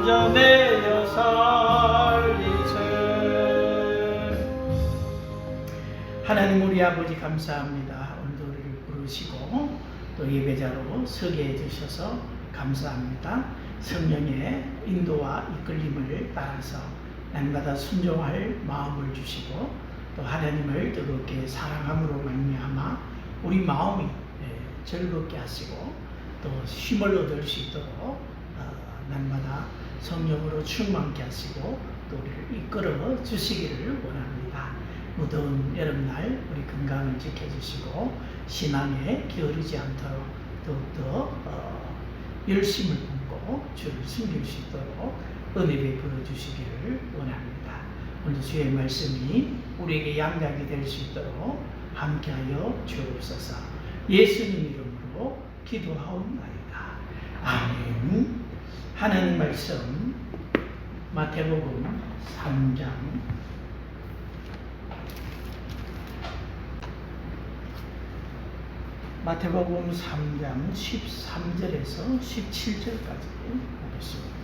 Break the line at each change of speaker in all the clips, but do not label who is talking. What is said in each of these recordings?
건져내어 살리세. 하나님 우리 아버지 감사합니다. 오늘도 우리를 부르시고 또 예배자로 서게 해주셔서 감사합니다. 성령의 인도와 이끌림을 따라서 날마다 순종할 마음을 주시고 또 하나님을 뜨겁게 사랑함으로 말미암아 우리 마음이 즐겁게 하시고 또 힘을 얻을 수 있도록 날마다 성령으로 충만케 하시고 또 우리를 이끌어 주시기를 원합니다. 무더운 여름날 우리 건강을 지켜주시고 신앙에 게으르지 않도록 더욱더 열심을 품고 주를 섬길 수 있도록 은혜 베풀어 주시기를 원합니다. 오늘 주의 말씀이 우리에게 양약이 될 수 있도록 함께하여 주옵소서. 예수님 이름으로 기도하옵나이다. 아멘. 하나님 말씀 마태복음 3장 마태복음 3장 13절에서 17절까지 보겠습니다.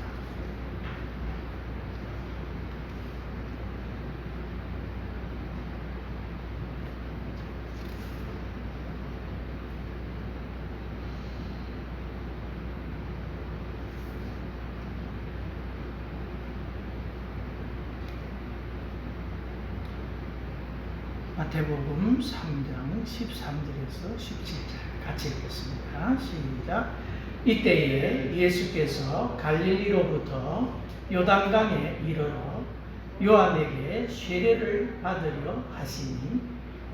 마태복음 3장 13절에서 17절 같이 읽겠습니다. 시작. 이때에 예수께서 갈릴리로부터 요단강에 이르러 요한에게 세례를 받으려 하시니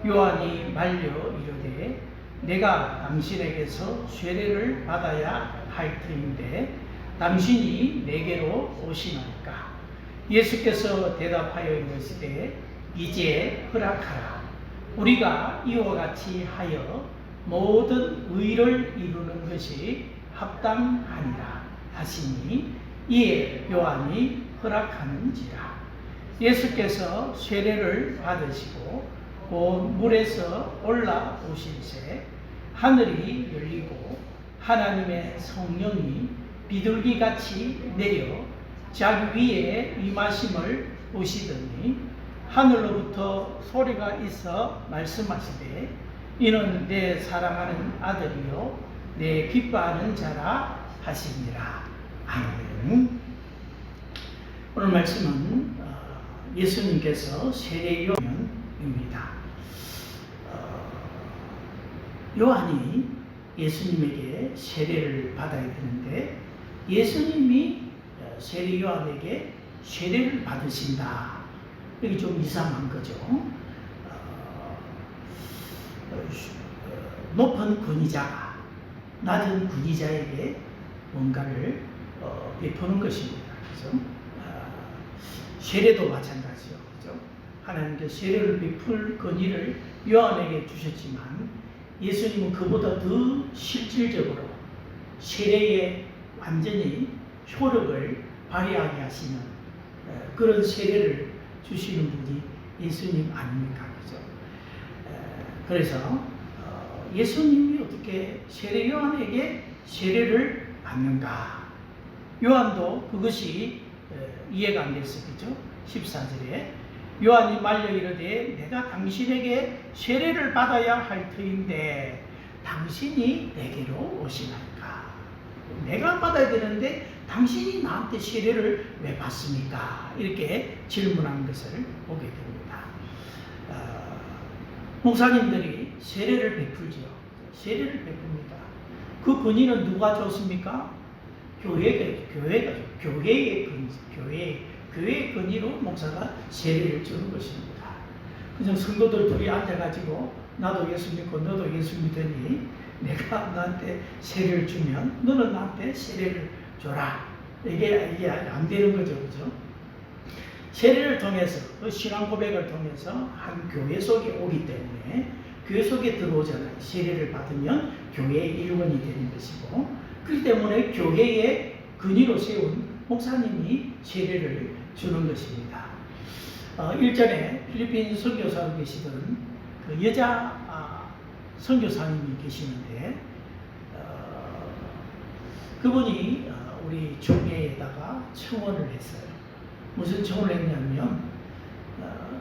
요한이 말려 이르되 내가 당신에게서 세례를 받아야 할 터인데 당신이 내게로 오시나이까. 예수께서 대답하여 이르시되 이제 허락하라. 우리가 이와 같이 하여 모든 의를 이루는 것이 합당하니라 하시니 이에 요한이 허락하는지라. 예수께서 세례를 받으시고 곧 물에서 올라오신새 하늘이 열리고 하나님의 성령이 비둘기같이 내려 자기 위에 임하심을 보시더니 하늘로부터 소리가 있어 말씀하시되 이는 내 사랑하는 아들이요 내 기뻐하는 자라 하시니라. 아멘. 오늘 말씀은 예수님께서 세례 요한입니다. 요한이 예수님에게 세례를 받아야 되는데 예수님이 세례 요한에게 세례를 받으신다. 이게 좀 이상한 거죠. 높은 권위자가 낮은 권위자에게 뭔가를 베푸는 것입니다. 그죠? 세례도 마찬가지죠. 그죠? 하나님께서 세례를 베풀 권위를 요한에게 주셨지만 예수님은 그보다 더 실질적으로 세례에 완전히 효력을 발휘하게 하시는 그런 세례를 주시는 분이 예수님 아닙니까? 그죠? 그래서 예수님이 어떻게 세례 요한에게 세례를 받는가? 요한도 그것이 이해가 안 됐어. 그죠? 14절에 요한이 말려 이르되 내가 당신에게 세례를 받아야 할 터인데 당신이 내게로 오시나이까? 내가 받아야 되는데 당신이 나한테 세례를 왜 받습니까? 이렇게 질문한 것을 보게 됩니다. 목사님들이 세례를 베풀죠. 세례를 베풉니다. 그 권위는 누가 줬습니까? 교회의 권위로 목사가 세례를 주는 것입니다. 그냥 성도들 둘이 앉아가지고 나도 예수 믿고 너도 예수 믿으니 내가 너한테 세례를 주면 너는 나한테 세례를 줘라. 이게 안 되는 거죠. 그죠? 세례를 통해서, 그 신앙 고백을 통해서 한 교회 속에 오기 때문에 교회 속에 들어오잖아요. 세례를 받으면 교회의 일원이 되는 것이고, 그렇기 때문에 교회의 근위로 세운 목사님이 세례를 주는 것입니다. 일전에 필리핀 선교사로 계시던 그 여자 선교사님이 계시는데, 그분이 우리 종회에다가 청원을 했어요. 무슨 청원을 했냐면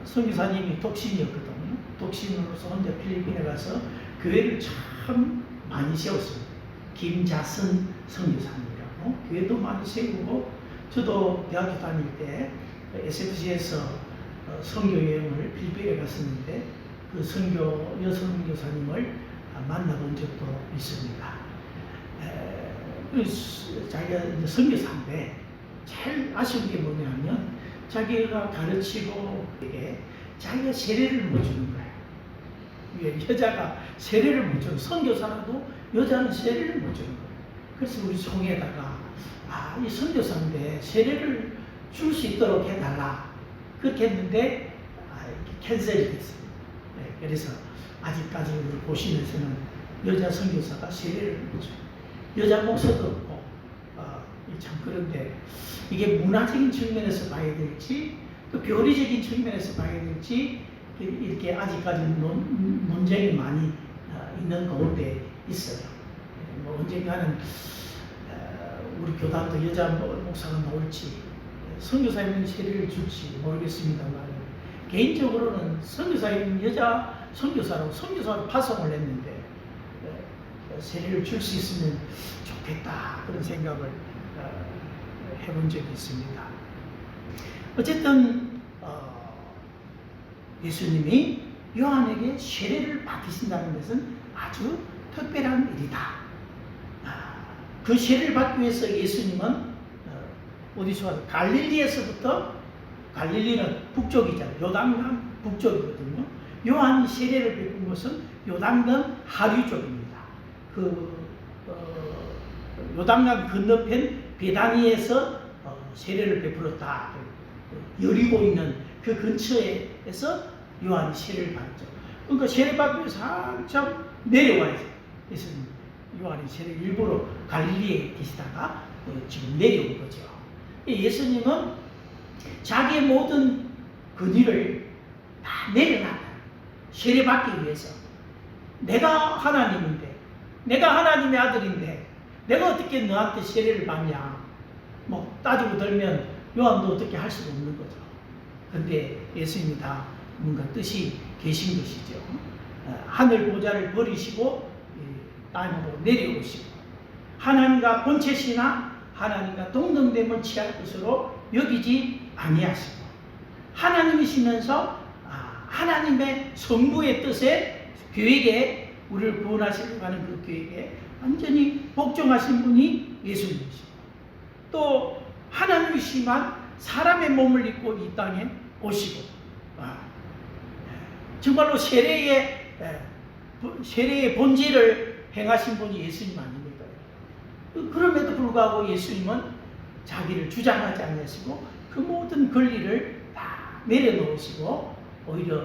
선교사님이 독신이었거든요. 독신으로서 혼자 필리핀에 가서 교회를 참 많이 세웠습니다. 김자선 선교사님이라고 교회도 많이 세우고, 저도 대학교 다닐 때 SFC에서 선교 여행을 필리핀에 갔었는데 그 여성 선교사님을 만나본 적도 있습니다. 자기가 선교사인데 제일 아쉬운 게 뭐냐면 자기가 가르치고 자기가 세례를 못 주는 거예요. 여자가 세례를 못 주는, 선교사라도 여자는 세례를 못 주는 거예요. 그래서 우리 종에다가 이 선교사인데 세례를 줄 수 있도록 해달라 그렇게 했는데 캔슬이 됐어요. 그래서 아직까지 우리 보시면서는 여자 선교사가 세례를 못 줘요. 여자 목사도 없고 참. 그런데 이게 문화적인 측면에서 봐야 될지 또 교리적인 측면에서 봐야 될지 이렇게 아직까지 논쟁이 많이 있는 가운데 있어요. 언젠가는 우리 교단도 여자 목사가 나올지 선교사님은 세례를 줄지 모르겠습니다만, 개인적으로는 선교사님 여자 선교사로 파송을 했는데 세례를 줄 수 있으면 좋겠다 그런 생각을 해본 적이 있습니다. 어쨌든 예수님이 요한에게 세례를 받으신다는 것은 아주 특별한 일이다. 그 세례를 받기 위해서 예수님은 어디서 와서 갈릴리에서부터, 갈릴리는 북쪽이잖아요. 요단강 북쪽이거든요. 요한이 세례를 베푼 곳은 요단강 하류 쪽입니다. 요단강 건너편 베다니에서 세례를 베풀었다. 여리고 있는 그 근처에서 요한이 세례를 받았죠. 그러니까 세례 받기 위해서 한참 내려와야죠. 그래서 요한이 세례 일부러 갈릴리에 계시다가 지금 내려온 거죠. 예수님은 자기의 모든 근위를 다 내려놨다. 세례 받기 위해서. 내가 하나님인데, 내가 하나님의 아들인데 내가 어떻게 너한테 세례를 받냐, 따지고 들면 요한도 어떻게 할 수가 없는 거죠. 그런데 예수님이 다 뭔가 뜻이 계신 것이죠. 하늘 보좌를 버리시고 땅으로 내려오시고, 하나님과 본체시나 하나님과 동등됨을 취할 것으로 여기지 아니하시고, 하나님이시면서 하나님의 성부의 뜻에, 계획에, 우리를 구원하시려고 하는 그 계획에 완전히 복종하신 분이 예수님이시고, 또 하나님이시만 사람의 몸을 입고 이 땅에 오시고, 정말로 세례의 본질을 행하신 분이 예수님 아닙니까? 그럼에도 불구하고 예수님은 자기를 주장하지 않으시고 그 모든 권리를 다 내려놓으시고 오히려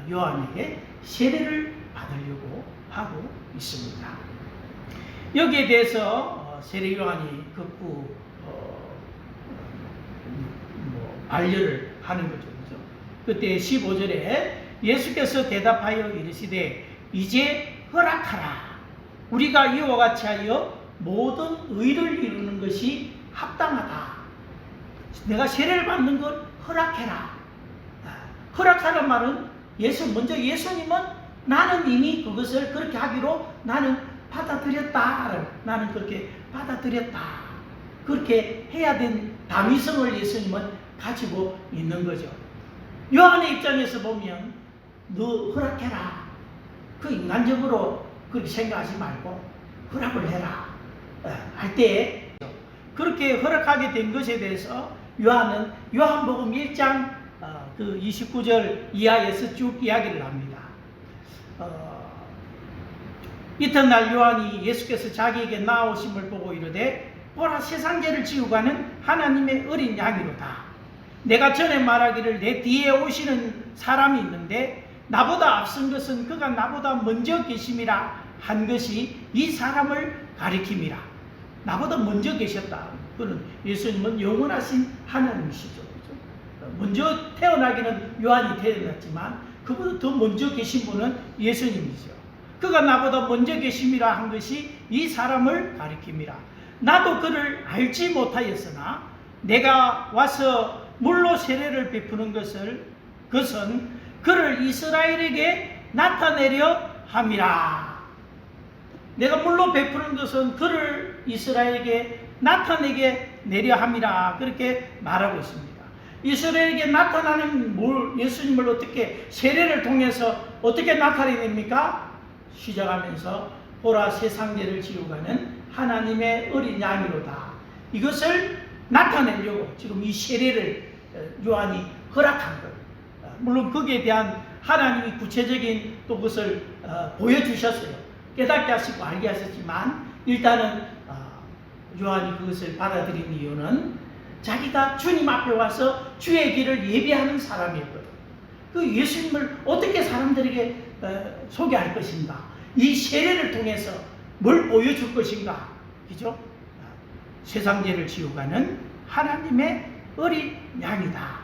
요한에게 세례를 받으려고 하고 있습니다. 여기에 대해서 세례 요한이 극구 반려를 하는 거죠. 그때 15절에 예수께서 대답하여 이르시되 이제 허락하라. 우리가 이와 같이 하여 모든 의를 이루는 것이 합당하다. 내가 세례를 받는 걸 허락해라. 허락하란 말은 예수님은 나는 이미 그것을 그렇게 하기로 나는 받아들였다. 나는 그렇게 받아들였다. 그렇게 해야 된 당위성을 예수님은 가지고 있는 거죠. 요한의 입장에서 보면 너 허락해라. 그 인간적으로 그렇게 생각하지 말고 허락을 해라. 할 때 그렇게 허락하게 된 것에 대해서 요한은 요한복음 1장 그 29절 이하에서 쭉 이야기를 합니다. 이튿날 요한이 예수께서 자기에게 나오심을 보고 이르되 보라, 세상 죄를 지우고 가는 하나님의 어린 양이로다. 내가 전에 말하기를 내 뒤에 오시는 사람이 있는데 나보다 앞선 것은 그가 나보다 먼저 계심이라 한 것이 이 사람을 가리킴이라. 나보다 먼저 계셨다. 그는 예수님은 영원하신 하나님이시죠. 먼저 태어나기는 요한이 태어났지만 그보다 더 먼저 계신 분은 예수님이죠. 그가 나보다 먼저 계심이라 한 것이 이 사람을 가리킴이라. 나도 그를 알지 못하였으나 내가 와서 물로 세례를 베푸는 것은 그를 이스라엘에게 나타내려 함이라. 내가 물로 베푸는 것은 그를 이스라엘에게 나타내게 내려 함이라. 그렇게 말하고 있습니다. 이스라엘에게 나타나는 예수님을 어떻게 세례를 통해서 어떻게 나타내냅니까? 시작하면서 보라 세상 죄를 지우가는 하나님의 어린 양이로다. 이것을 나타내려고 지금 이 세례를 요한이 허락한 것. 물론 거기에 대한 하나님이 구체적인 또 그것을 보여주셨어요. 깨닫게 하시고 알게 하셨지만 일단은 요한이 그것을 받아들인 이유는 자기가 주님 앞에 와서 주의 길을 예비하는 사람이었거든. 그 예수님을 어떻게 사람들에게 소개할 것인가? 이 세례를 통해서 뭘 보여줄 것인가? 그죠? 세상 죄를 지우가는 하나님의 어린 양이다.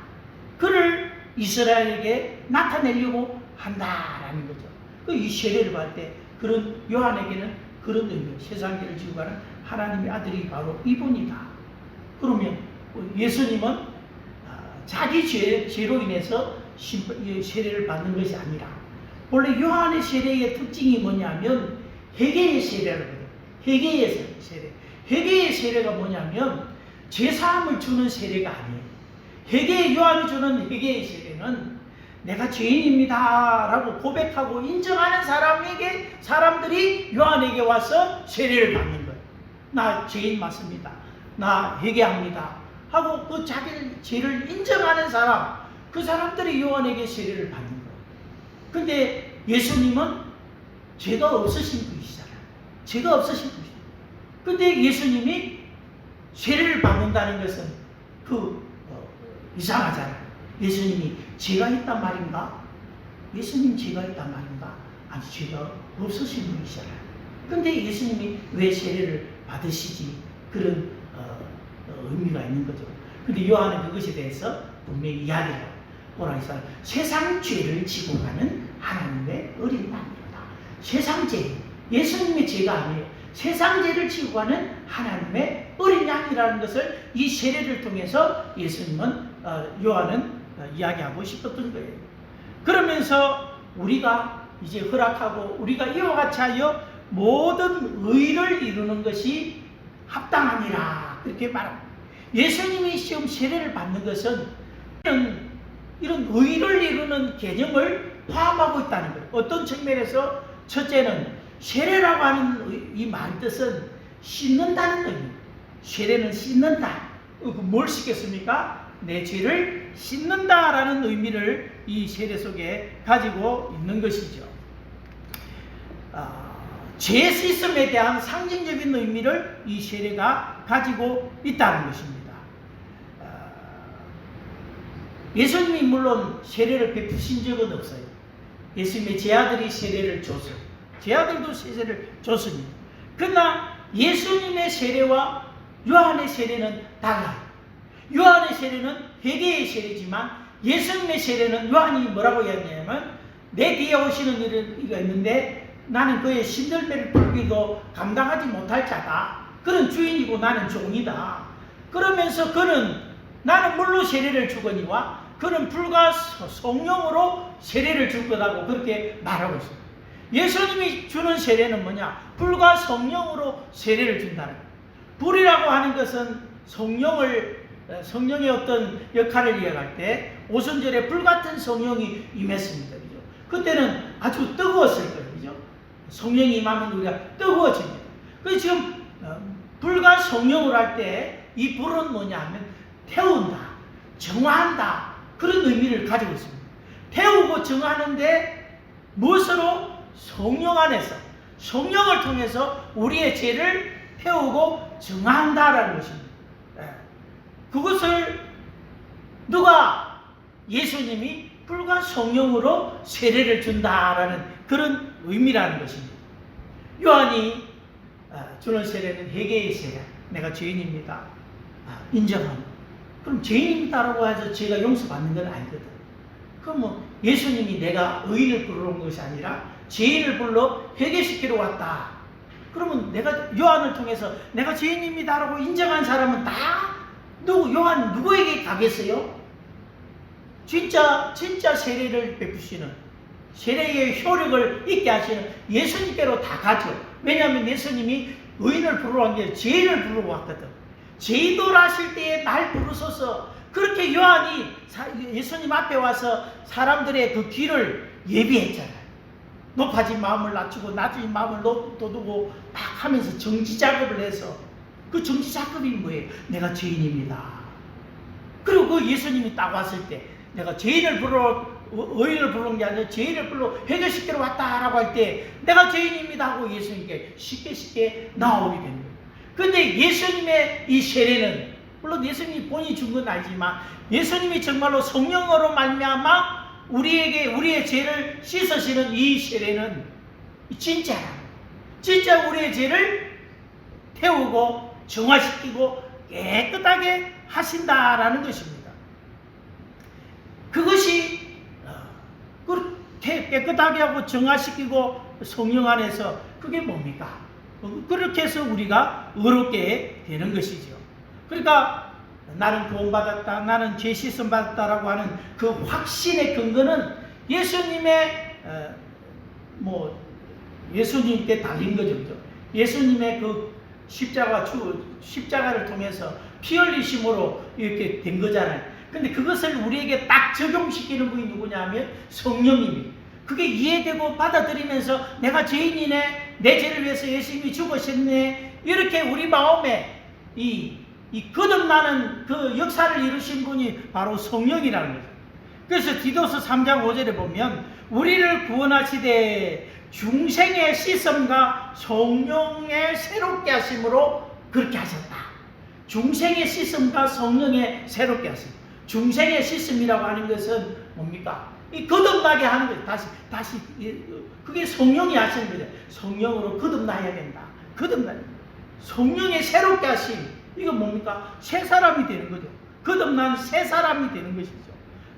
그를 이스라엘에게 나타내려고 한다라는 거죠. 이 세례를 받을 때 그런 요한에게는 그런 의미, 세상 죄를 지우가는 하나님의 아들이 바로 이분이다. 그러면 예수님은 자기 죄로 인해서 세례를 받는 것이 아니라 원래 요한의 세례의 특징이 뭐냐면 회개의 세례라거든요. 회개의 세례. 회개의 세례가 뭐냐면 죄사함을 주는 세례가 아니에요. 요한이 주는 회개의 세례는 내가 죄인입니다 라고 고백하고 인정하는 사람들이 요한에게 와서 세례를 받는 거예요. 나 죄인 맞습니다. 나 회개합니다 하고 그 자기 죄를 인정하는 사람, 그 사람들이 요한에게 세례를 받는 거예요. 근데 예수님은 죄가 없으신 분이시잖아요. 죄가 없으신 분이시죠. 근데 예수님이 세례를 받는다는 것은 이상하잖아요. 예수님이 죄가 있단 말인가? 예수님 죄가 있단 말인가? 아니, 죄가 없으신 분이시잖아요. 근데 예수님이 왜 세례를 받으시지? 그런 의미가 있는 거죠. 근데 요한은 그것에 대해서 분명히 이야기를 해요. 보라, 이 사람 세상 죄를 지고 가는 하나님의 어린 양이로다. 세상 죄, 예수님의 죄가 아니에요. 세상 죄를 지고 가는 하나님의 어린 양이라는 것을 이 세례를 통해서 요한은 이야기하고 싶었던 거예요. 그러면서 우리가 이제 허락하고 우리가 이와 같이 하여 모든 의를 이루는 것이 합당하니라. 그렇게 말합니다. 예수님이 지금 세례를 받는 것은 이런 의를 이루는 개념을 포함하고 있다는 거예요. 어떤 측면에서 첫째는 세례라고 하는 이 말 뜻은 씻는다는 의미. 세례는 씻는다. 뭘 씻겠습니까? 내 죄를 씻는다라는 의미를 이 세례 속에 가지고 있는 것이죠. 죄 씻음에 대한 상징적인 의미를 이 세례가 가지고 있다는 것입니다. 예수님이 물론 세례를 베푸신 적은 없어요. 예수님의 제아들이 세례를 줬어요. 제아들도 세례를 줬습니다. 그러나 예수님의 세례와 요한의 세례는 달라요. 요한의 세례는 회개의 세례지만 예수님의 세례는 요한이 뭐라고 이야기하냐면 내 뒤에 오시는 이가 있는데 나는 그의 신들매를 풀기도 감당하지 못할 자다. 그는 주인이고 나는 종이다. 그러면서 나는 물로 세례를 주거니와 그는 불과 성령으로 세례를 줄 거라고 그렇게 말하고 있습니다. 예수님이 주는 세례는 뭐냐? 불과 성령으로 세례를 준다는 거예요. 불이라고 하는 것은 성령의 어떤 역할을 이해할 때 오순절에 불같은 성령이 임했습니다. 그죠? 그때는 아주 뜨거웠을 거예요. 그죠? 성령이 임하면 우리가 뜨거워집니다. 그래서 지금 불과 성령으로 할 때 이 불은 뭐냐 하면 태운다, 정화한다, 그런 의미를 가지고 있습니다. 태우고 정하는데 무엇으로? 성령 안에서, 성령을 통해서 우리의 죄를 태우고 정화한다라는 것입니다. 그것을 누가? 예수님이 불과 성령으로 세례를 준다라는 그런 의미라는 것입니다. 요한이 주는 세례는 회개의 세례. 내가 죄인입니다. 인정하고. 그럼 죄인입니다라고 해서 죄가 용서받는 건 아니거든. 그럼 예수님이 내가 의인을 부르러 온 것이 아니라 죄인을 불러 회개시키러 왔다. 그러면 내가 요한을 통해서 내가 죄인입니다라고 인정한 사람은 다 요한 누구에게 가겠어요? 진짜 세례를 베푸시는, 세례의 효력을 있게 하시는 예수님께로 다 가죠. 왜냐하면 예수님이 의인을 부르러 온 게 죄인을 부르러 왔거든. 죄인들 하실 때에 날 부르소서. 그렇게 요한이 예수님 앞에 와서 사람들의 그 귀를 예비했잖아요. 높아진 마음을 낮추고 낮은 마음을 돋우고 막 하면서 정지 작업을 해서, 그 정지 작업이 뭐예요? 내가 죄인입니다. 그리고 그 예수님이 딱 왔을 때 내가 죄인을 부르러, 의인을 부르는 게 아니라 죄인을 부르러 회개시키러 왔다라고 할 때 내가 죄인입니다 하고 예수님께 쉽게 나오게 되는 거예요. 그런데 예수님의 이 세례는, 물론 예수님이 본인이 준 건 아니지만 예수님이 정말로 성령으로 말미암아 우리에게 우리의 죄를 씻으시는 이 세례는 진짜 우리의 죄를 태우고 정화시키고 깨끗하게 하신다라는 것입니다. 그것이 그렇게 깨끗하게 하고 정화시키고 성령 안에서 그게 뭡니까? 그렇게 해서 우리가 의롭게 되는 것이죠. 그러니까 나는 구원받았다, 나는 죄 씻음 받았다라고 하는 그 확신의 근거는 예수님의 예수님께 달린 거죠. 예수님의 그 십자가를 통해서 피 흘리심으로 이렇게 된 거잖아요. 근데 그것을 우리에게 딱 적용시키는 분이 누구냐 하면 성령님이, 그게 이해되고 받아들이면서 내가 죄인이네, 내 죄를 위해서 예수님이 죽으셨네, 이렇게 우리 마음에 이 거듭나는 그 역사를 이루신 분이 바로 성령이라는 거죠. 그래서 디도서 3장 5절에 보면 우리를 구원하시되 중생의 씻음과 성령의 새롭게 하심으로 그렇게 하셨다. 중생의 씻음과 성령의 새롭게 하심. 중생의 씻음이라고 하는 것은 뭡니까? 이 거듭나게 하는 거예요. 다시 그게 성령이 하시는 거죠. 성령으로 거듭나야 된다. 성령의 새롭게 하심. 이건 뭡니까? 새 사람이 되는 거죠. 거듭난 새 사람이 되는 것이죠.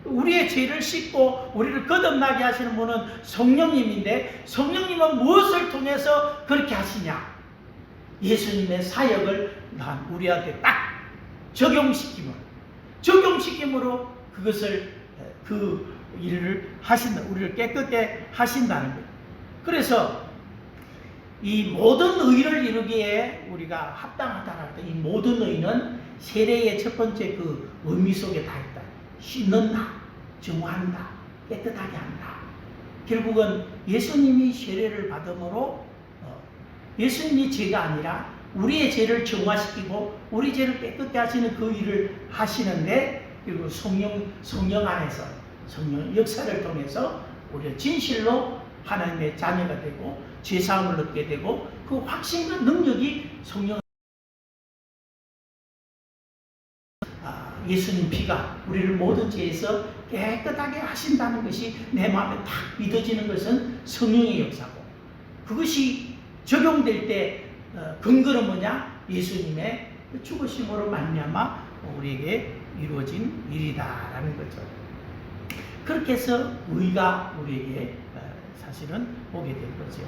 우리의 죄를 씻고 우리를 거듭나게 하시는 분은 성령님인데, 성령님은 무엇을 통해서 그렇게 하시냐? 예수님의 사역을 우리한테 딱 적용시킴으로 그것을 그 일을 하신다. 우리를 깨끗게 하신다는 거예요. 그래서 이 모든 의를 이루기에 우리가 합당하다고 할 때 이 모든 의는 세례의 첫 번째 그 의미 속에 다 있다. 씻는다, 정화한다, 깨끗하게 한다. 결국은 예수님이 세례를 받음으로 예수님이 죄가 아니라 우리의 죄를 정화시키고 우리 죄를 깨끗게 하시는 그 일을 하시는데, 그리고 성령 안에서 성령 역사를 통해서 우리가 진실로 하나님의 자녀가 되고 죄사함을 얻게 되고 그 확신과 능력이 성령, 예수님 피가 우리를 모든 죄에서 깨끗하게 하신다는 것이 내 마음에 딱 믿어지는 것은 성령의 역사고, 그것이 적용될 때 근거는 뭐냐? 예수님의 죽으심으로 말미암아 우리에게 이루어진 일이다라는 거죠. 그렇게 해서 의가 우리에게 사실은 오게 된 거죠.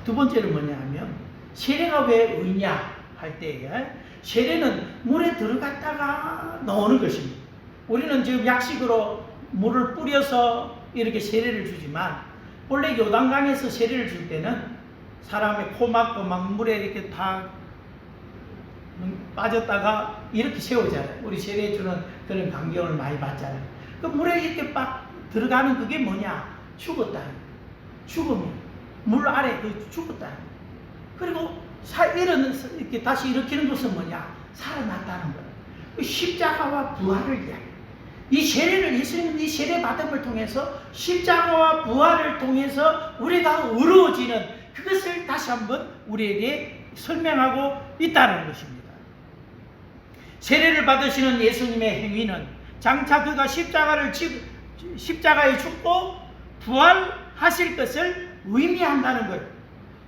두 번째는 뭐냐 하면, 세례가 왜 의냐 할 때에, 세례는 물에 들어갔다가 나오는 것입니다. 우리는 지금 약식으로 물을 뿌려서 이렇게 세례를 주지만, 원래 요단강에서 세례를 줄 때는 사람의 코 막고 막 물에 이렇게 다 빠졌다가 이렇게 세우잖아요. 우리 세례 주는 그런 광경을 많이 봤잖아요. 그 물에 이렇게 빡 들어가는 그게 뭐냐? 죽었다. 죽음이 물 아래 그 죽었다. 그리고 이렇게 다시 일으키는 것은 뭐냐? 살아났다는 거예요. 그 십자가와 부활을 이야기해요. 이 세례를, 예수님은 이 세례 받음을 통해서 십자가와 부활을 통해서 우리가 의로워지는 그것을 다시 한번 우리에게 설명하고 있다는 것입니다. 세례를 받으시는 예수님의 행위는 장차 그가 십자가에 죽고 부활하실 것을 의미한다는 거예요.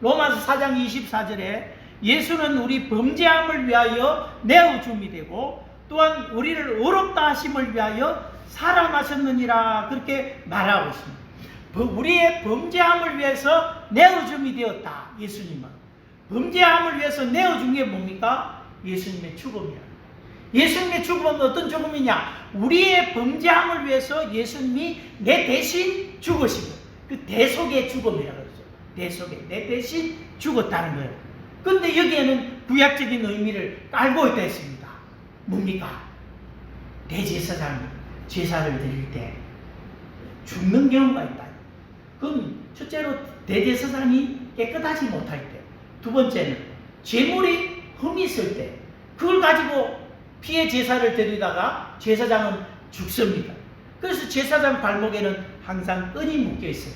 로마서 4장 24절에 예수는 우리 범죄함을 위하여 내어줌이 되고 또한 우리를 의롭다 하심을 위하여 살아나셨느니라, 그렇게 말하고 있습니다. 우리의 범죄함을 위해서 내어줌이 되었다. 예수님은 범죄함을 위해서 내어준 게 뭡니까? 예수님의 죽음이야. 예수님의 죽음은 어떤 죽음이냐? 우리의 범죄함을 위해서 예수님이 내 대신 죽으시고, 그 대속의 죽음이라고 그러죠. 대속의, 내 대신 죽었다는 거예요. 그런데 여기에는 구약적인 의미를 깔고 있다 했습니다. 뭡니까? 대제사장이 제사를 드릴 때 죽는 경우가 있다. 그럼 첫째로 대제사장이 깨끗하지 못할 때, 두 번째는 제물이 흠이 있을 때, 그걸 가지고 피해 제사를 드리다가 제사장은 죽습니다. 그래서 제사장 발목에는 항상 끈이 묶여 있어요.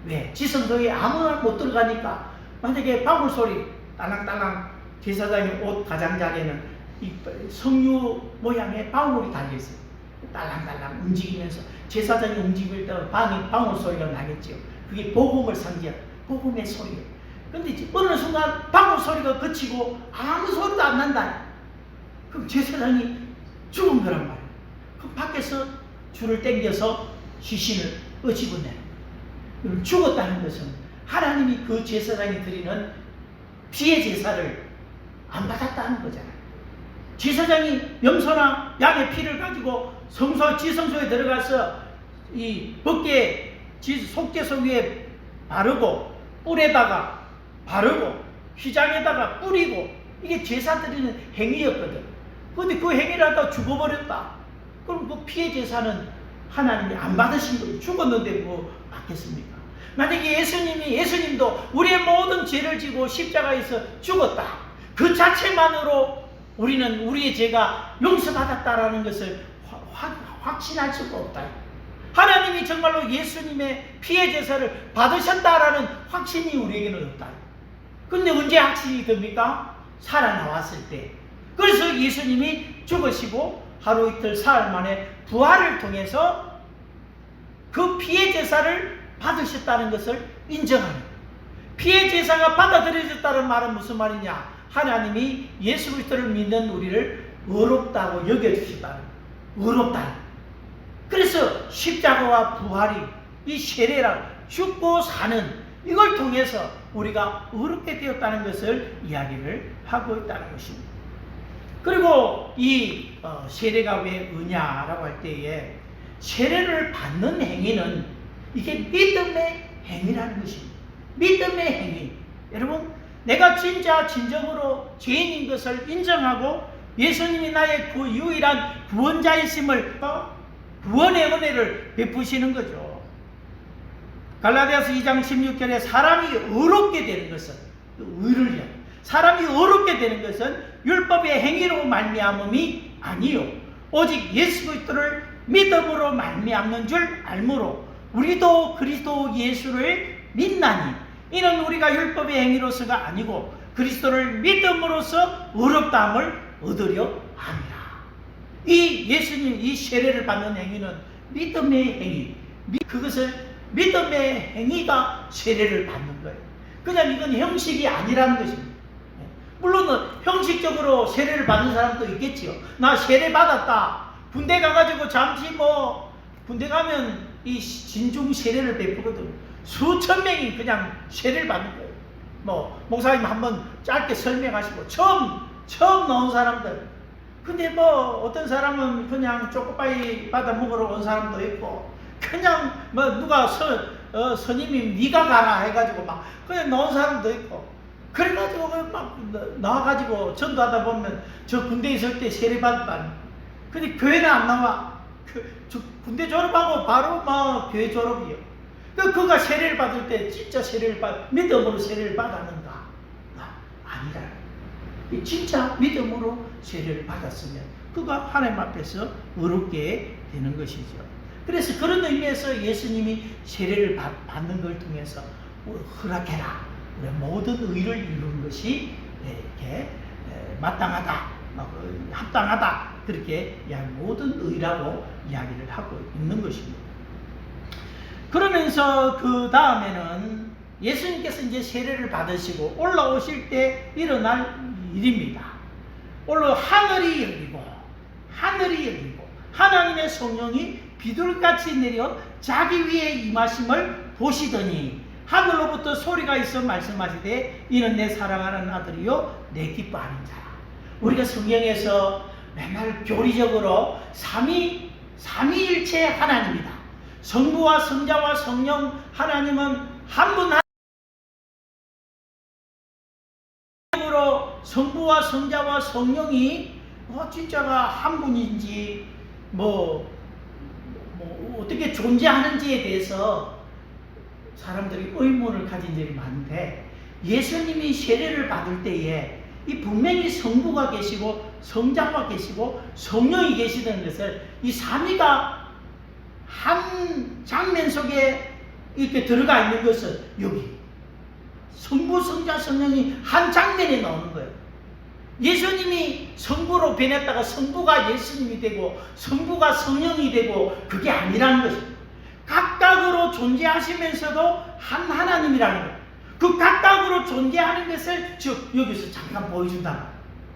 왜? 지성소에 아무나 못 들어가니까 만약에 방울 소리 딸랑딸랑, 제사장의 옷 가장자리에는 이 석류 모양의 방울이 달려있어요. 딸랑딸랑 움직이면서 제사장이 움직일 때 방울 소리가 나겠죠. 그게 복음을 상징하는 복음의 소리예요. 근데 어느 순간 방울 소리가 그치고 아무 소리도 안 난다. 그럼 제사장이 죽은 거란 말이에요. 그럼 밖에서 줄을 당겨서 시신을 끄집어내는 거예요. 죽었다는 것은 하나님이 그 제사장이 드리는 피해 제사를 안 받았다는 거잖아요. 제사장이 염소나 양의 피를 가지고 지성소에 들어가서 이 벗게 속죄소 위에 바르고, 뿔에다가 바르고, 휘장에다가 뿌리고, 이게 제사 드리는 행위였거든. 그런데 그 행위를 하다가 죽어버렸다. 그럼 그 피해 제사는 하나님이 안 받으신 거예요. 죽었는데 뭐 받겠습니까? 만약에 예수님도 우리의 모든 죄를 지고 십자가에서 죽었다. 그 자체만으로 우리는 우리의 죄가 용서받았다라는 것을 확신할 수가 없다. 하나님이 정말로 예수님의 피해 제사를 받으셨다라는 확신이 우리에게는 없다. 근데 언제 확신이 됩니까? 살아나왔을 때. 그래서 예수님이 죽으시고 하루 이틀 사흘 만에 부활을 통해서 그 피해 제사를 받으셨다는 것을 인정하는 거예요. 피해 제사가 받아들여졌다는 말은 무슨 말이냐? 하나님이 예수 그리스도를 믿는 우리를 의롭다고 여겨주셨다는 거예요. 의롭다. 그래서 십자가와 부활이 이 세례랑 죽고 사는 이걸 통해서 우리가 의롭게 되었다는 것을 이야기를 하고 있다는 것입니다. 그리고 이 세례가 왜 의냐라고 할 때에 세례를 받는 행위는 이게 믿음의 행위라는 것입니다. 믿음의 행위. 여러분, 내가 진정으로 죄인인 것을 인정하고 예수님이 나의 그 유일한 구원자이심을 구원의 은혜를 베푸시는 거죠. 갈라디아서 2장 16절에 사람이 의롭게 되는 것은 의를 위한 사람이 의롭게 되는 것은 율법의 행위로 말미암음이 아니요 오직 예수 그리스도를 믿음으로 말미암는 줄 알므로 우리도 그리스도 예수를 믿나니 이는 우리가 율법의 행위로서가 아니고 그리스도를 믿음으로써 의롭다함을 얻으려 함이라. 이 예수님 이 세례를 받는 행위는 믿음의 행위. 그것을 믿음의 행위가 세례를 받는 거예요. 그냥 이건 형식이 아니라는 것입니다. 물론 형식적으로 세례를 받는 사람도 있겠지요. 나 세례 받았다. 군대 가가지고 잠시 군대 가면 이 진중 세례를 베푸거든. 수천 명이 그냥 세례를 받는 거예요. 목사님 한번 짧게 설명하시고 처음 나온 사람들. 근데 어떤 사람은 그냥 초코파이 받아 먹으러 온 사람도 있고 그냥 누가 스님이 네가 가라 해가지고 그냥 나온 사람도 있고 그래가지고 막 나와가지고 전도하다 보면 저 군대 있을 때 세례 받았다니. 근데 교회는 안 나와. 군대 졸업하고 바로 교회 졸업이요. 그가 세례를 받을 때 진짜 믿음으로 세례를 받았는가? 아니라. 진짜 믿음으로 세례를 받았으면 그가 하나님 앞에서 의롭게 되는 것이죠. 그래서 그런 의미에서 예수님이 세례를 받는 걸 통해서 허락해라. 모든 의를 이루는 것이 이렇게 마땅하다, 합당하다 그렇게 모든 의라고 이야기를 하고 있는 것입니다. 그러면서 그 다음에는 예수님께서 이제 세례를 받으시고 올라오실 때 일어날 일입니다. 하늘이 열리고 하나님의 성령이 비둘기같이 내려 자기 위에 임하심을 보시더니 하늘로부터 소리가 있어 말씀하시되 이는 내 사랑하는 아들이요 내 기뻐하는 자라. 우리가 성경에서 맨날 교리적으로 삼위일체 하나님이다. 성부와 성자와 성령 하나님은 한 분 하나님으로 성부와 성자와 성령이 진짜가 한 분인지 어떻게 존재하는지에 대해서 사람들이 의문을 가진 적이 많은데, 예수님이 세례를 받을 때에 이 분명히 성부가 계시고 성자가 계시고 성령이 계시다는 것을, 이 삼위가 한 장면 속에 이렇게 들어가 있는 것은 여기 성부, 성자, 성령이 한 장면에 나오는 거예요. 예수님이 성부로 변했다가 성부가 예수님이 되고 성부가 성령이 되고 그게 아니라는 것입니다. 각각으로 존재하시면서도 한 하나님이라는 거예요. 그 각각으로 존재하는 것을 즉 여기서 잠깐 보여준다.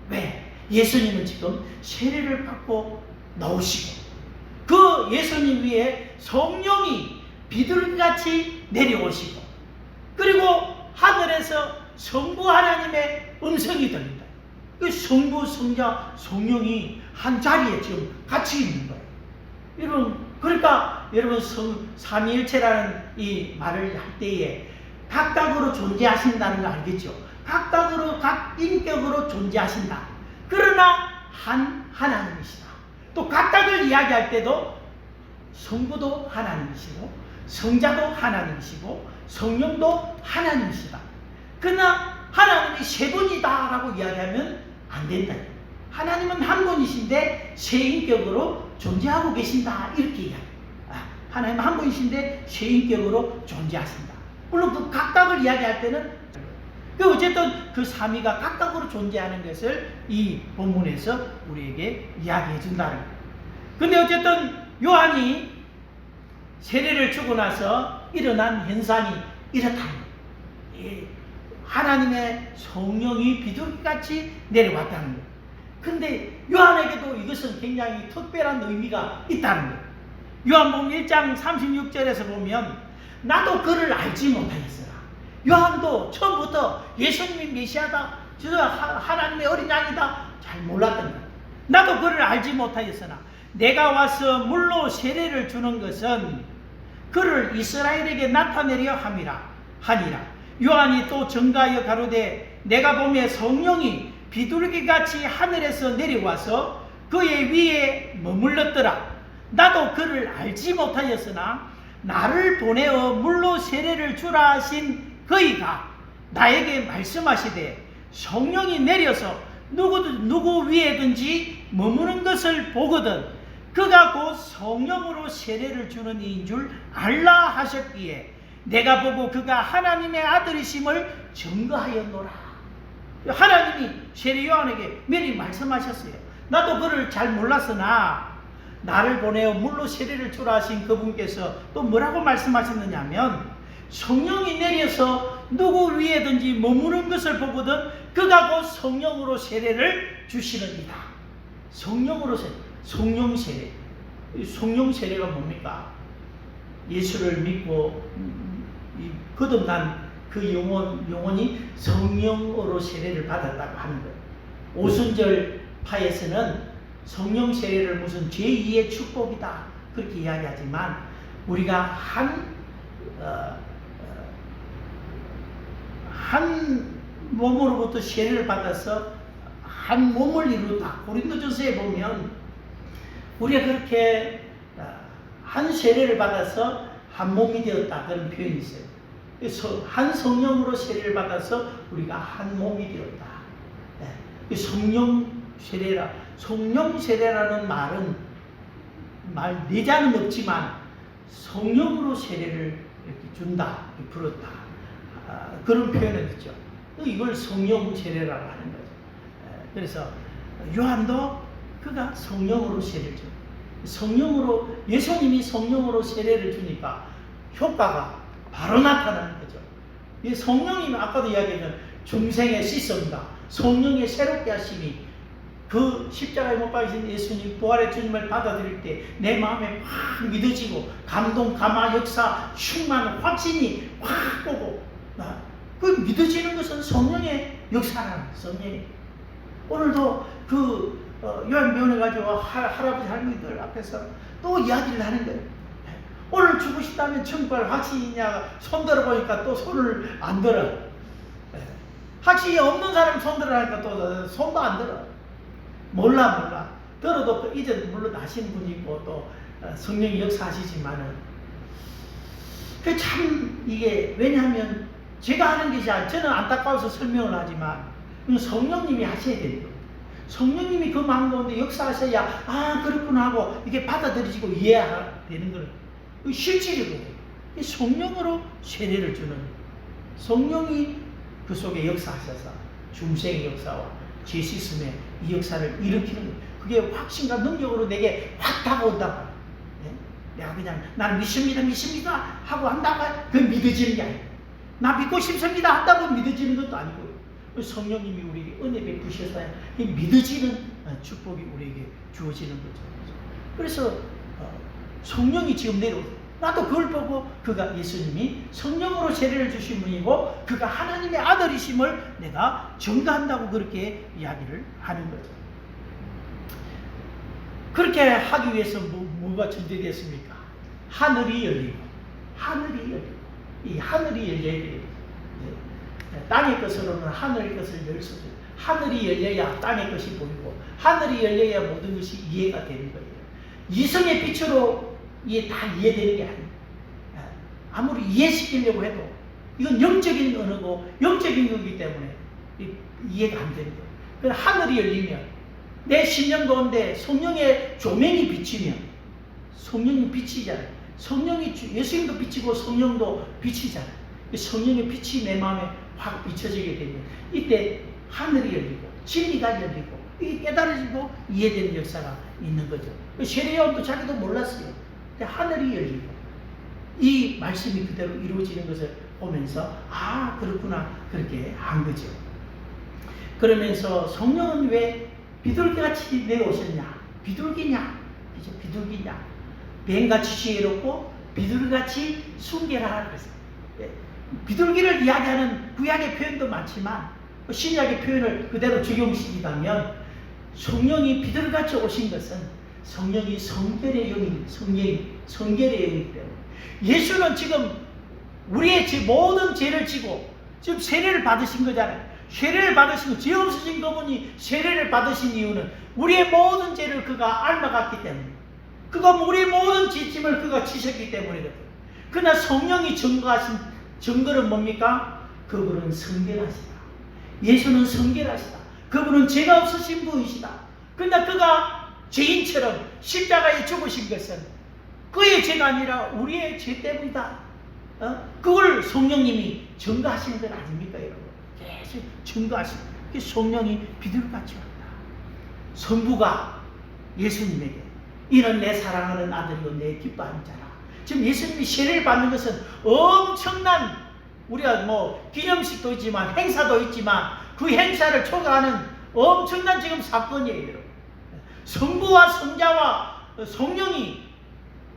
왜? 예수님은 지금 세례를 받고 나오시고 그 예수님 위에 성령이 비둘기같이 내려오시고 그리고 하늘에서 성부 하나님의 음성이 들린다. 그 성부, 성자, 성령이 한 자리에 지금 같이 있는 거예요. 여러분, 그러니까 여러분 삼위일체라는 이 말을 할 때에 각각으로 존재하신다는 거 알겠죠? 각각으로 각 인격으로 존재하신다. 그러나 한 하나님이시다. 또 각각을 이야기할 때도 성부도 하나님이시고 성자도 하나님이시고 성령도 하나님이시다. 그러나 하나님이 세 분이다라고 이야기하면 안 된다. 하나님은 한 분이신데 세 인격으로 존재하고 계신다. 이렇게 이야기해요. 하나님은 한 분이신데 세 인격으로 존재하신다. 물론 그 각각을 이야기할 때는 어쨌든 그 삼위가 각각으로 존재하는 것을 이 본문에서 우리에게 이야기해 준다는 거예요. 근데 어쨌든 요한이 세례를 주고 나서 일어난 현상이 이렇다는 거예요. 하나님의 성령이 비둘기같이 내려왔다는 거예요. 근데 요한에게도 이것은 굉장히 특별한 의미가 있다는 거예요. 요한복음 1장 36절에서 보면 나도 그를 알지 못하였으나, 요한도 처음부터 예수님이 메시아다, 하나님의 어린 양이다 잘 몰랐던 거예요. 나도 그를 알지 못하였으나 내가 와서 물로 세례를 주는 것은 그를 이스라엘에게 나타내려 하니라. 요한이 또 증가하여 가로되 내가 보매 성령이 비둘기같이 하늘에서 내려와서 그의 위에 머물렀더라. 나도 그를 알지 못하였으나 나를 보내어 물로 세례를 주라 하신 그이가 나에게 말씀하시되 성령이 내려서 누구 위에든지 머무는 것을 보거든 그가 곧 성령으로 세례를 주는 이인 줄 알라 하셨기에 내가 보고 그가 하나님의 아들이심을 증거하였노라. 하나님이 세례 요한에게 미리 말씀하셨어요. 나도 그를 잘 몰랐으나 나를 보내어 물로 세례를 주라 하신 그분께서 또 뭐라고 말씀하셨느냐면 성령이 내려서 누구 위에든지 머무는 것을 보거든 그가 곧 성령으로 세례를 주시느니라. 성령으로 성령 세례. 성령 세례가 뭡니까? 예수를 믿고 거듭난 그 영혼이 성령으로 세례를 받았다고 하는 거예요. 오순절 파에서는 성령 세례를 무슨 제2의 축복이다 그렇게 이야기하지만 우리가 한 몸으로부터 세례를 받아서 한 몸을 이루다. 고린도전서에 보면 우리가 그렇게 한 세례를 받아서 한 몸이 되었다 그런 표현이 있어요. 그래서 한 성령으로 세례를 받아서 우리가 한 몸이 되었다. 성령 세례라는 말은 내자는 없지만 성령으로 세례를 이렇게 준다, 이렇게 부르다. 그런 표현을 했죠. 이걸 성령 세례라고 하는 거죠. 그래서 요한도 그가 성령으로 세례를 줍니다. 예수님이 성령으로 세례를 주니까 효과가 바로 나타나는 거죠. 이 성령이 아까도 이야기했던 중생의 씻음과 성령의 새롭게 하심이 그 십자가에 못 박히신 예수님, 부활의 주님을 받아들일 때 내 마음에 확 믿어지고 감동, 감화, 역사, 충만, 확신이 확 오고 그 믿어지는 것은 성령의 역사라는 성령이. 오늘도 그 요한병원해가지고 할아버지 할머니들 앞에서 또 이야기를 하는 거예요. 오늘 죽으시다면 천국할 확신이냐, 손 들어보니까 또 손을 안 들어. 확신이 없는 사람 손 들어라니까 또 손도 안 들어. 몰라. 들어도 이제 물론 아시는 분이 있고 또 성령이 역사하시지만은 그 참 이게 왜냐하면 제가 하는 것이 저는 안타까워서 설명을 하지만 성령님이 하셔야 되는 거예요. 성령님이 그 마음 가운데 역사하셔야 아 그렇구나 하고 이게 받아들이고 이해되는 거예요. 실질이거든요. 성령으로 세례를 주는 성령이 그 속에 역사하셔서 중생의 역사와 죄 씻음의 이 역사를 일으키는 거예요. 그게 확신과 능력으로 내게 확 다가온다고. 내가 그냥 나는 믿습니다 하고 한다고 그 믿어지는 게 아니에요. 나 믿고 싶습니다 한다고 믿어지는 것도 아니고요. 성령님이 우리에게 은혜 베푸셔서 믿어지는 축복이 우리에게 주어지는 거죠. 그래서 성령이 지금 내려오고 나도 그걸 보고 그가 예수님이 성령으로 세례를 주신 분이고 그가 하나님의 아들이심을 내가 증거한다고 그렇게 이야기를 하는 거죠. 그렇게 하기 위해서 뭐가 전제되었습니까? 하늘이 열리고 이 하늘이 열려야 돼요. 땅의 것으로는 하늘의 것을 열 수 없어요. 하늘이 열려야 땅의 것이 보이고 하늘이 열려야 모든 것이 이해가 되는 거예요. 이성의 빛으로 이게 다 이해되는 게 아니에요. 아무리 이해시키려고 해도 이건 영적인 언어고 영적인 거기 때문에 이해가 안 되는 거예요. 그래서 하늘이 열리면 내 심령 가운데 성령의 조명이 비치면 성령이 빛이잖아요. 성령이 예수님도 빛이고 성령도 빛이잖아요. 성령의 빛이 내 마음에 확 비춰지게 되면 이때 하늘이 열리고 진리가 열리고 이게 깨달아지고 이해되는 역사가 있는 거죠. 세례요한도 자기도 몰랐어요. 근데 하늘이 열리고 이 말씀이 그대로 이루어지는 것을 보면서 아 그렇구나 그렇게 한 거죠. 그러면서 성령은 왜 비둘기같이 내려오셨냐? 비둘기냐? 그죠? 비둘기냐? 뱀같이 지혜롭고 비둘기같이 순결하라 그랬어요. 비둘기를 이야기하는 구약의 표현도 많지만 신약의 표현을 그대로 적용시키자면 성령이 비둘기같이 오신 것은 성령이 성결의 영입니다. 성결의 영이기 때문에 예수는 지금 우리의 모든 죄를 지고 지금 세례를 받으신 거잖아요. 세례를 받으시고 죄 없으신 그분이 세례를 받으신 이유는 우리의 모든 죄를 그가 앓아갔기 때문에 그가 우리의 모든 죄짐을 그가 지셨기 때문이거든요. 그러나 성령이 증거하신 증거는 뭡니까? 그분은 성결하시다. 예수는 성결하시다. 그분은 죄가 없으신 분이시다. 그러나 그가 죄인처럼 십자가에 죽으신 것은 그의 죄가 아니라 우리의 죄 때문이다. 그걸 성령님이 증거하시는 건 아닙니까 여러분? 계속 증거하시는 그 성령이 비둘기같이 왔다. 성부가 예수님에게 이는 내 사랑하는 아들이요 내 기뻐하는 자라. 지금 예수님이 세례를 받는 것은 엄청난 우리가 기념식도 있지만 행사도 있지만 그 행사를 초과하는 엄청난 지금 사건이에요. 성부와 성자와 성령이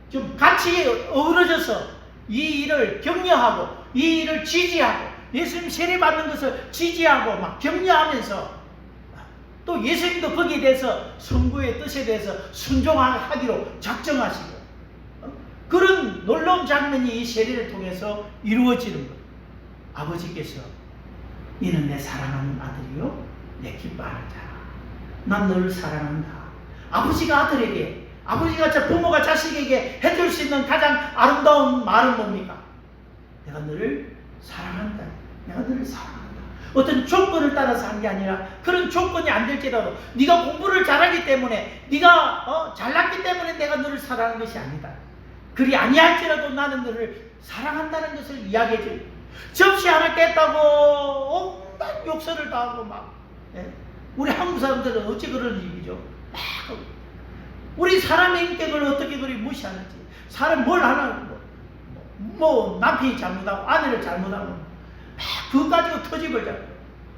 좀 같이 어우러져서 이 일을 격려하고 이 일을 지지하고 예수님 세례 받는 것을 지지하고 막 격려하면서 또 예수님도 거기에 대해서 성부의 뜻에 대해서 순종하기로 작정하시고 그런 놀라운 장면이 이 세례를 통해서 이루어지는 거예요. 아버지께서 이는 내 사랑하는 아들이요 내 기뻐하는 자라. 난 너를 사랑한다. 아버지가 아들에게 아버지가 부모가 자식에게 해줄 수 있는 가장 아름다운 말은 뭡니까? 내가 너를 사랑한다. 내가 너를 사랑한다. 어떤 조건을 따라서 한 게 아니라 그런 조건이 안 될지라도 네가 공부를 잘하기 때문에 네가 잘났기 때문에 내가 너를 사랑하는 것이 아니다. 그리 아니할지라도 나는 너를 사랑한다는 것을 이야기해줘요. 접시 하나 깼다고 온갖 욕설을 다 하고 막 우리 한국 사람들은 어찌 그런 일이죠. 우리 사람의 인격을 어떻게 그리 무시하는지 사람 뭘 하나 남편이 잘못하고 아내를 잘못하고 그거 가지고 터집을 잡고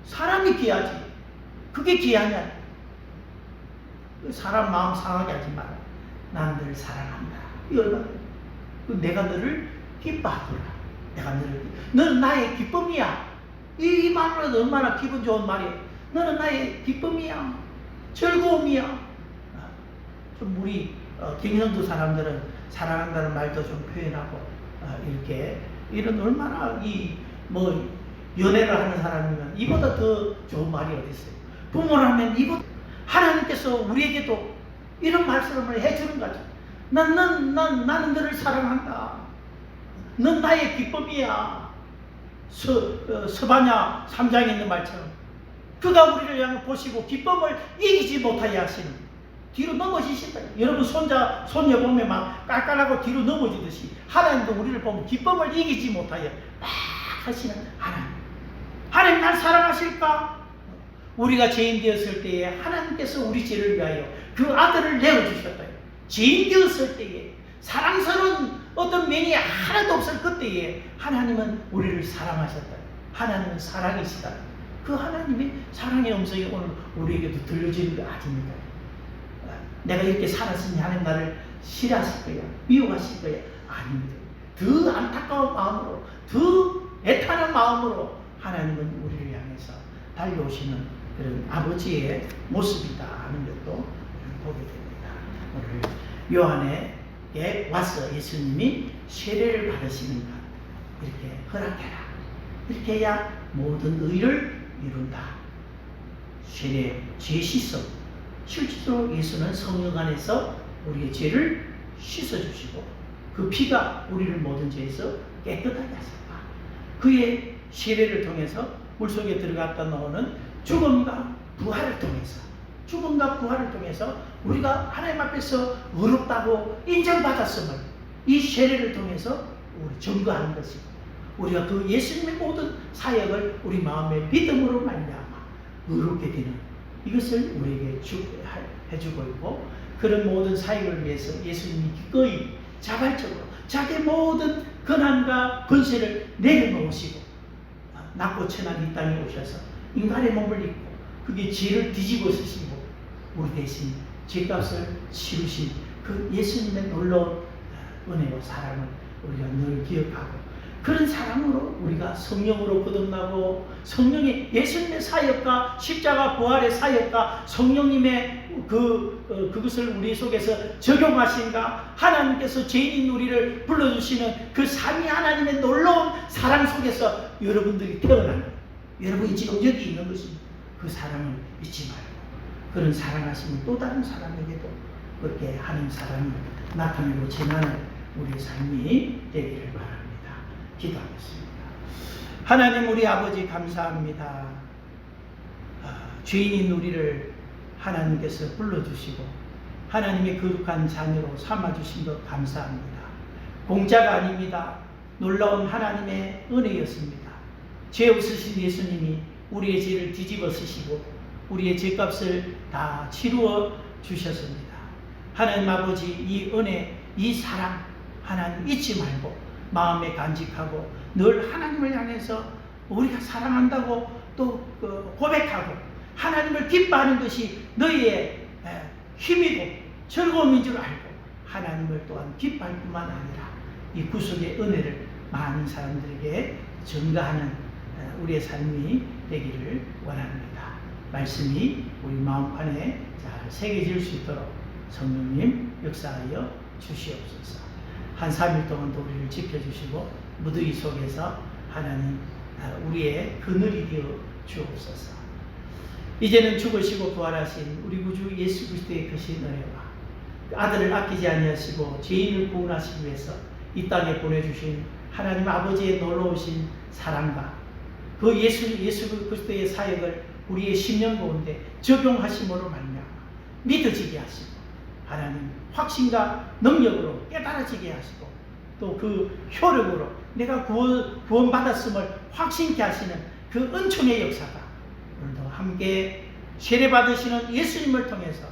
사람이 귀하지 그게 귀하냐. 사람 마음 상하게 하지 마라. 난 너를 사랑한다. 이 얼마나 내가 너를 기뻐하더라. 내가 너는 나의 기쁨이야. 이 말로도 얼마나 기분 좋은 말이야. 너는 나의 기쁨이야. 즐거움이야. 좀 우리 경상도 사람들은 사랑한다는 말도 좀 표현하고 이렇게 이런 얼마나 연애를 하는 사람이면 이보다 더 좋은 말이 어디 있어요. 부모라면 이보다 하나님께서 우리에게도 이런 말씀을 해주는 거죠. 나는 너를 사랑한다. 넌 나의 기쁨이야. 스바냐 3장에 있는 말처럼 그가 우리를 향해 보시고 기쁨을 이기지 못하게 하시는 뒤로 넘어지신다. 여러분 손녀 보면 막 깔깔하고 뒤로 넘어지듯이 하나님도 우리를 보면 기쁨을 이기지 못하여 막 하시는 하나님 날 사랑하실까? 우리가 죄인 되었을 때에 하나님께서 우리 죄를 위하여 그 아들을 내어주셨다. 죄인 되었을 때에 사랑스러운 어떤 면이 하나도 없을 그때에 하나님은 우리를 사랑하셨다. 하나님은 사랑이시다. 그 하나님의 사랑의 음성이 오늘 우리에게도 들려지는 거 아닙니까? 내가 이렇게 살았으니 하나님 나를 싫어하실 거야. 미워하실 거야. 아닙니다. 더 안타까운 마음으로, 더 애타는 마음으로 하나님은 우리를 향해서 달려오시는 그런 아버지의 모습이다 하는 것도 보게 됩니다. 오늘 요한에게 와서 예수님이 세례를 받으시는 것 이렇게 허락해라. 이렇게 해야 모든 의를 이룬다. 세례, 죄 씻음. 실제로 예수는 성령 안에서 우리의 죄를 씻어주시고 그 피가 우리를 모든 죄에서 깨끗하게 하셨다. 그의 세례를 통해서 물속에 들어갔다 나오는 죽음과 부활을 통해서 우리가 하나님 앞에서 의롭다고 인정받았음을 이 세례를 통해서 우리 증거하는 것이고 우리가 그 예수님의 모든 사역을 우리 마음의 믿음으로 말미암아 의롭게 되는 이것을 우리에게 해주고 있고 그런 모든 사역을 위해서 예수님이 기꺼이 자발적으로 자기의 모든 권한과 권세를 내려놓으시고 낮고 천한 이 땅에 오셔서 인간의 몸을 입고 그게 죄를 뒤집어 쓰시고 우리 대신 죄값을 치르신 그 예수님의 놀라운 은혜와 사랑을 우리가 늘 기억하고 그런 사랑으로 우리가 성령으로 거듭나고 성령의 예수님의 사역과 십자가 부활의 사역과 성령님의 그것을 우리 속에서 적용하신가 하나님께서 죄인인 우리를 불러주시는 그 삼위 하나님의 놀라운 사랑 속에서 여러분들이 태어나는 여러분이 지금 여기 있는 것입니다. 그 사랑을 잊지 말고 그런 사랑하시는 또 다른 사람에게도 그렇게 하나님 사랑을 나타내고 전하는 우리의 삶이 되기를 바랍니다. 기도하겠습니다. 하나님 우리 아버지 감사합니다. 죄인인 우리를 하나님께서 불러주시고 하나님의 거룩한 자녀로 삼아주신 것 감사합니다. 공짜가 아닙니다. 놀라운 하나님의 은혜였습니다. 죄 없으신 예수님이 우리의 죄를 뒤집어 쓰시고 우리의 죄값을 다 치루어 주셨습니다. 하나님 아버지 이 은혜 이 사랑 하나님 잊지 말고 마음에 간직하고 늘 하나님을 향해서 우리가 사랑한다고 또 고백하고 하나님을 기뻐하는 것이 너희의 힘이고 즐거움인 줄 알고 하나님을 또한 기뻐할 뿐만 아니라 이 구속의 은혜를 많은 사람들에게 전가하는 우리의 삶이 되기를 원합니다. 말씀이 우리 마음 안에 잘 새겨질 수 있도록 성령님 역사하여 주시옵소서. 한 3일 동안도 우리를 지켜주시고 무더위 속에서 하나님 우리의 그늘이 되어 주옵소서. 이제는 죽으시고 부활하신 우리 구주 예수 그리스도의 크신 은혜와 아들을 아끼지 아니하시고 죄인을 구원하시기 위해서 이 땅에 보내주신 하나님 아버지의 놀라우신 사랑과 그 예수 그리스도의 사역을 우리의 심령 가운데 적용하심으로 말미암아 믿어지게 하시고 하나님 확신과 능력으로 깨달아지게 하시고 또 그 효력으로 내가 구원받았음을 확신케 하시는 그 은총의 역사가 오늘도 함께 세례받으시는 예수님을 통해서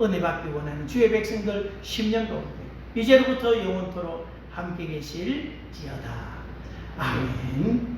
은혜 받기 원하는 주의 백성들 10년 가운데 이제로부터 영원토록 함께 계실지어다. 아멘.